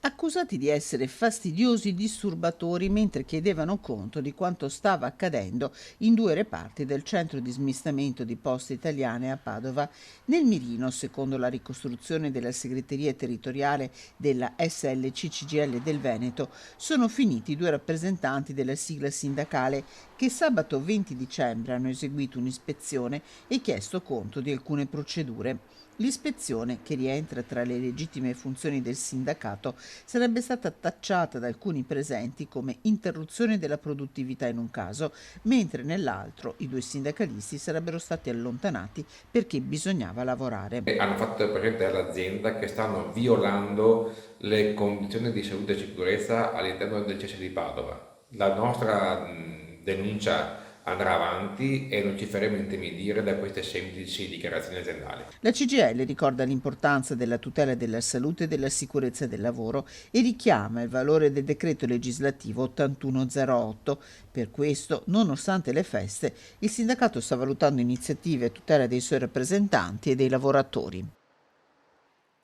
accusati di essere fastidiosi disturbatori mentre chiedevano conto di quanto stava accadendo in due reparti del centro di smistamento di Poste Italiane a Padova. Nel mirino, secondo la ricostruzione della segreteria territoriale della SLC-CGIL del Veneto, sono finiti due rappresentanti della sigla sindacale che sabato 20 dicembre hanno eseguito un'ispezione e chiesto conto di alcune procedure. L'ispezione, che rientra tra le legittime funzioni del sindacato, sarebbe stata tacciata da alcuni presenti come interruzione della produttività in un caso, mentre nell'altro i due sindacalisti sarebbero stati allontanati perché bisognava lavorare. Hanno fatto presente all'azienda che stanno violando le condizioni di salute e sicurezza all'interno del CES di Padova. La nostra denuncia andrà avanti e non ci faremo intimidire da queste semplici dichiarazioni aziendali. La CGIL ricorda l'importanza della tutela della salute e della sicurezza del lavoro e richiama il valore del decreto legislativo 8108. Per questo, nonostante le feste, il sindacato sta valutando iniziative a tutela dei suoi rappresentanti e dei lavoratori.